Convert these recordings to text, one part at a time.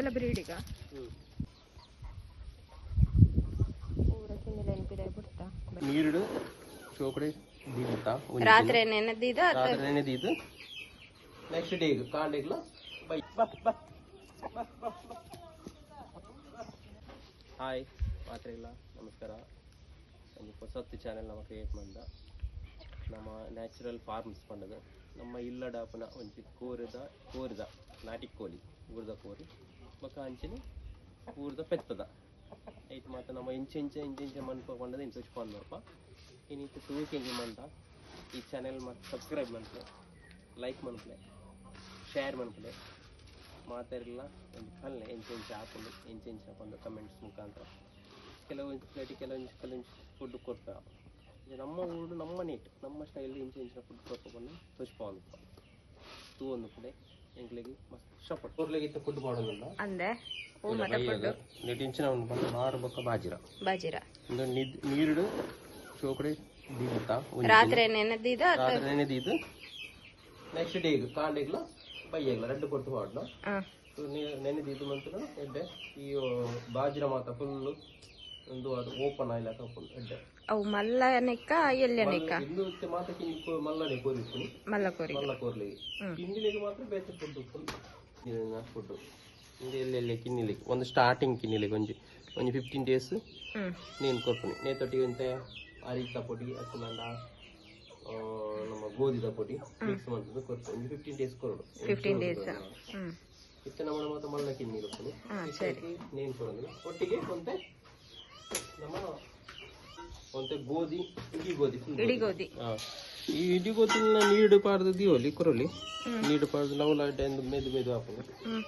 ಇದೆಲ್ಲ ಬ್ರೀಡಿಗ ಪೂರಕ್ಕಿಂದೆಲ್ಲ ನೆನಪಿದೆ ಬಿಡ್ತಾ ನೀರು ಚೋಕಡೆ ದೀಗುತ್ತಾ ರಾತ್ರಿ ನೆನೆದಿದ್ದು ರಾತ್ರಿ ನೆನೆದಿದ್ದು ನೆಕ್ಸ್ಟ್ ಡೇ ಕಾಂಡೆಗ್ಲ ಬೈ ಹಾಯ್ ಮಾತ್ರೆಲ್ಲ ನಮಸ್ಕಾರ ಒಂದು ಹೊಸತ್ತು ಚಾನೆಲ್ ನಮ್ಮ ಕ್ರಿಯೇಟ್ ಮಾಡಿದ ನಮ್ಮ ನ್ಯಾಚುರಲ್ ಫಾರ್ಮ್ಸ್ ಪಂಡದು ನಮ್ಮ ಇಲ್ಲಡಾಪನ ಒಂಚಿ ಕೋರಿದ ನಾಟಿ ಕೋಳಿ ಊರ್ದ ಕೋರಿ ಬೊಕ್ಕ ಅಂಚಿನ ಊರ್ದ ಪೆತ್ತದ ಐಟ್ ಮಾತ್ರ ನಮ್ಮ ಇಂಚೆ ಮನ್ಪಂಡದ ಇಂಚ ಪಂದಪ್ಪ ಇನ್ನಿತ್ತು ತೂಕೆ ಹೆಂಗೆ ಮಂಟ ಈ ಚಾನೆಲ್ ಮತ್ತೆ ಸಬ್ಸ್ಕ್ರೈಬ್ ಮಾಡ್ಲೆ ಲೈಕ್ ಮಾಡ್ಲೆ ಶೇರ್ ಮಾಡ್ಲೆ ಮಾತಾಡಿಲ್ಲ ಒಂದು ಕಲ್ಲೆ ಎಂಚೆ ಹಾಕೊಂಡು ಎಂಚೆ ಹಾಕೊಂಡು ಕಮೆಂಟ್ಸ್ ಮುಖಾಂತರ ಕೆಲವೊಂದು ಪ್ಲೇಟಿಗೆ ಕೆಲವೊಂದು ಫುಡ್ ಕೊಡ್ತಾರೆ ನಮ್ಮ ಊರು ನಮ್ಮ ನೀಟ್ ನಮ್ಮ ಸ್ಟೈಲ್ ಇಂಚಿನ ಫುಡ್ ಕೊಟ್ಕೊಂಡು ತುಚ್ಕೊಂಡು ತೂ ಒಂದು ಕಡೆ ಎಂಕ್ಲಿಗೆ ಮಸ್ತ್ ಇಷ್ಟಪಟ್ಟು ಊರ್ಲಿಗಿತ್ತು ಫುಡ್ ಮಾಡೋದಿಲ್ಲ ಅಂದೆ ನೀಟ್ ಇಂಚಿನ ಒಂದು ಬಂದು ಮಾರು ಬೊಕ್ಕ ಬಾಜಿರ ಒಂದು ನೀರು ಚೋಕಡೆ ದೀಗುತ್ತಾ ರಾತ್ರಿ ನೆನೆದಿದ್ದು ನೆಕ್ಸ್ಟ್ ಡೇ ಕಾಂಡೆಗ್ಲ ಬೈಯಗ್ಲ ರೆಡ್ ಕೊಟ್ಟು ಮಾಡ್ಲು ನೆನೆದಿದ್ದು ನಂತರ ಎಡ್ಡೆ ಈ ಬಾಜಿರ ಮಾತ ಫುಲ್ಲು ಒಂದು ಅದು ಓಪನ್ ಆಯಿಲ್ಲ ಫುಲ್ ಎಡ್ಡೆ ಅವು ಮಲ್ಲನೆಕ್ಕ ಎಲ್ಲೆನೆಕ್ಕ ಇನ್ನು ಮಾತ ಮಲ್ಲನೆ ಕೋರಿಸ್ತೀನಿ ಮಲ್ಲ ಕೋರ್ಲಿಗೆ ಕಿನ್ನಿಲಿಗೆ ಮಾತ್ರ ಬೇರೆ ಫುಡ್ ಎಲ್ಲೆಲ್ಲಿ ಕಿನ್ನಿಲಿಗೆ ಒಂದು ಸ್ಟಾರ್ಟಿಂಗ್ ಕಿನ್ನಿಲಿಗೆ ಒಂದು 15 days ನೀನು ಕೊಡ್ತೀನಿ ನೇತೊಟ್ಟಿಗೆ ಅಂತ ಅರಿತ ಪೊಡಿ ಅಕ್ಕನಂಡ ನಮ್ಮ ಗೋಧಿದ ಪೊಡಿ ಮಿಕ್ಸ್ ಮಾಡ್ಕೊಂಡು ಕೊಡ್ತೀನಿ ಒಂದು 15 days ಕೊಡು 15 days ಇತ್ತು ನಮ್ಮ ಮಾತ್ರ ಮಲ್ಲ ಕಿನ್ನಿ ಕೊಡ್ತೀನಿ ನೀನು ಕೊಡೋದಿಲ್ಲ ಒಟ್ಟಿಗೆ ಒಂತೆ ನಮ್ಮ ಒಂತೆ ಗೋಧಿ ಇಡೀ ಗೋಧಿ ಈ ಇಡೀ ಗೋಧಿನ ನೀಡು ಪಾರ್ದು ದಿವಲಿ ಕೊರಲಿ ನೀಡು ಪಾರ್ದು ಲವಲಾಟೆ ಎಂದು ಮೆದು ಹಾಕೊಂಡು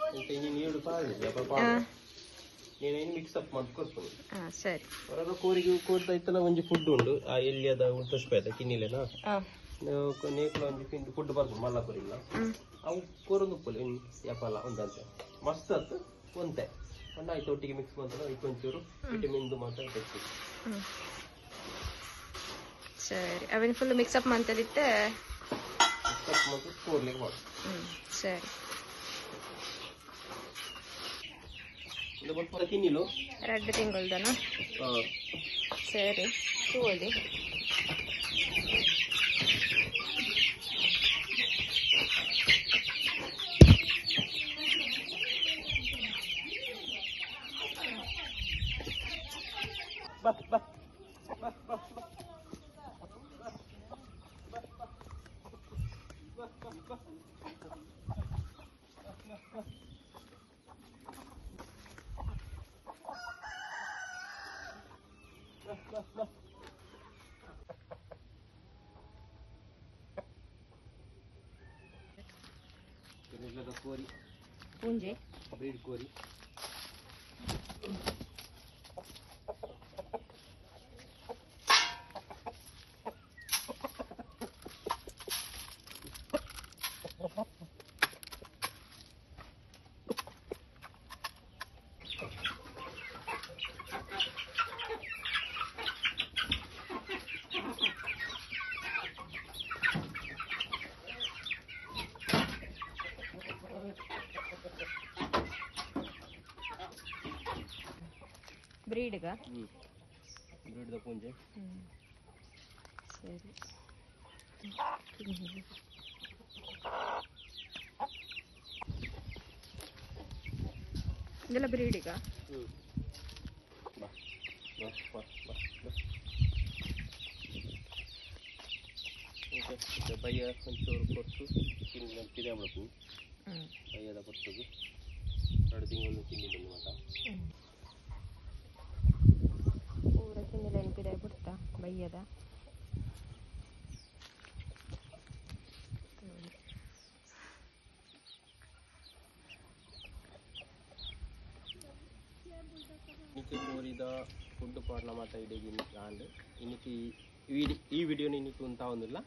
ಅಂತ ಈ ನೀಡು ಪಾರ್ದಿದ್ದೆ ನೀನೇನು ಮಿಕ್ಸಪ್ ಮಾಡಿ ಕೊಡ್ತೀನಿ ಸರಿ ಹೊರಗ ಕೋರಿಗೆ ಕೊಡ್ತಾ ಇತ್ತಲ್ಲ ಒಂಜಿ ಫುಡ್ ಉಂಡು ಆ ಎಲ್ಲಿಯದ ಉಂಟುಸ್ಪೇದ ಕಿನ್ನಿಲೆನಾ ನೇಕ್ಲ ಒಂಜಿ ಫುಡ್ ಬರ್ತದೆ ಮಲ್ಲ ಕೊರಿಲ್ಲ ಅವು ಕೊರೊಂದು ಉಪ್ಪಲ್ಲಿ ಯಾಪಲ್ಲ ಒಂದಂತೆ ಮಸ್ತ್ ಅತ್ತು ಒಂತೆ ಒಂದು ಆಯ್ತು ಒಟ್ಟಿಗೆ ಮಿಕ್ಸ್ ಮಾಡ್ತಾರೆ ಅದಕ್ಕೆ ಒಂಚೂರು ವಿಟಮಿನ್ದು ಮಾತ್ರ ತೆಗ್ತೀವಿ ಸರಿ ಅವನ್ ಫುಲ್ ಮಿಕ್ಸಪ್ ಮಾಡ್ತದಿತ್ತೆ ಮಿಕ್ಸಪ್ ಮಾಡಿ ಕೋರ್ಲಿಕ್ಕೆ ಮಾಡಿ ಸರಿ ಇದು ಬರ್ತಾರೆ ಕಿನ್ನಿಲು 2 ತಿಂಗಳದನ ಸರಿ ತೋಲಿ ಕೋರಿ ಪುಂಜೆ ಬ್ರೀಡ್ ಕೋರಿ ಬ್ರೀಡ್ಗ ಬ್ರೀಡ್ದ ಪುಂಜೆ ಸರಿ ಇದೆಲ್ಲ ಬ್ರೀಡಿಗ ಬಯ್ಯ ಒಂಚೂರು ಕೊಟ್ಟು ತಿಂದೆ ಮಾಡ್ತೀನಿ ಬಯ್ಯದ ಕೊಟ್ಟದು 2 ತಿಂಗಳು ತಿಂಡಿ ಬಂದು ಮಾತ ಪೂರಕ್ಕಿಂದೆಲ್ಲ ನೆನಪಿದೆ ಬಿಡ್ತಾ ಬಯ್ಯದ இன்னைக்கு கோரிದ ಫುಡ್ ಪಾಡ್ಲ ಮಾತ ಇಡೀ ಆಂಡ್ ಇನ್ನಿಕ್ಕೆ ಈ ವಿಡಿಯೋನ ಇನ್ನಿಕ್ಕೆ ಉಂತಾ ಒಂದಿಲ್ಲ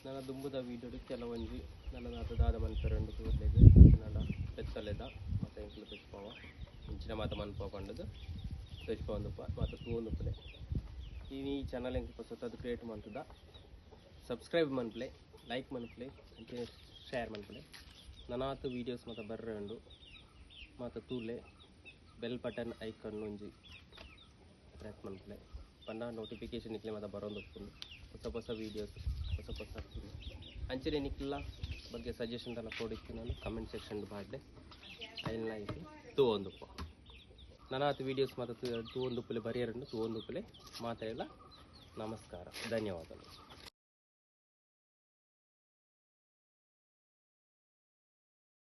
ನನ್ನ ದುಂಬುದ ವಿಡಿಯೋಡು ಕೆಲವೊಂಜಿ ನನ್ನ ದಾದ ಮನ್ಪೆರಂಡು ಕೂರ್ಲೆಗ್ ನನ್ನ ಪೆತ್ತಲೆದ ಮತ್ತು ಇಂಕ್ಲು ತೆಚ್ಪವ ಇಂಚಿನ ಮಾತ ಮನ್ಪ ಪಂಡದು ತೆಚ್ಪೊಂದುಪ್ಪ ಮತ್ತು ತೂಂದುಪ್ಪಲೆ ಈ ಚಾನಲ್ ಎಂಕ್ ಹೊಸತದು ಕ್ರಿಯೇಟ್ ಮಾಡ್ತದ ಸಬ್ಸ್ಕ್ರೈಬ್ ಮನ್ಪ್ಲೆ ಲೈಕ್ ಮನ್ಪ್ಲೆ ಅಂಚೆ ಶೇರ್ ಮನ್ಪ್ಲೆ ನನಾತು ವೀಡಿಯೋಸ್ ಮತ್ತು ಬರ್ರೆ ಉಂಡು ಮತ್ತು ತೂಲೆ ಬೆಲ್ ಬಟನ್ ಐಕನ್ ಒಂಜಿ ಪ್ರೆಸ್ ಮನ್ಪಲೆ ಪಂಡ ನೋಟಿಫಿಕೇಶನ್ ಇಕ್ಲೆ ಮಾತ ಬರೋಂದು ಹೊಸ ವೀಡಿಯೋಸ್ ಹೊಸ ಅಂಚನೆ ನಿಕ್ಲ ಬಗ್ಗೆ ಸಜೆಷನ್ ಎಲ್ಲ ಕೊಡಿತ್ತು ನಾನು ಕಮೆಂಟ್ ಸೆಕ್ಷನ್ ಬಾಡ್ಡೆ ಐಲ್ನ ಐತಿ ತೂವೊಂದುಪ್ಪು ನನ್ನ ವೀಡಿಯೋಸ್ ಮಾತ ತೂವೊಂದುಪ್ಪಲೆ ಬರೆಯರಂಡು ತೂವೊಂದುಪ್ಪಲೆ ಮಾತಾಡಲ್ಲ ನಮಸ್ಕಾರ ಧನ್ಯವಾದಗಳು.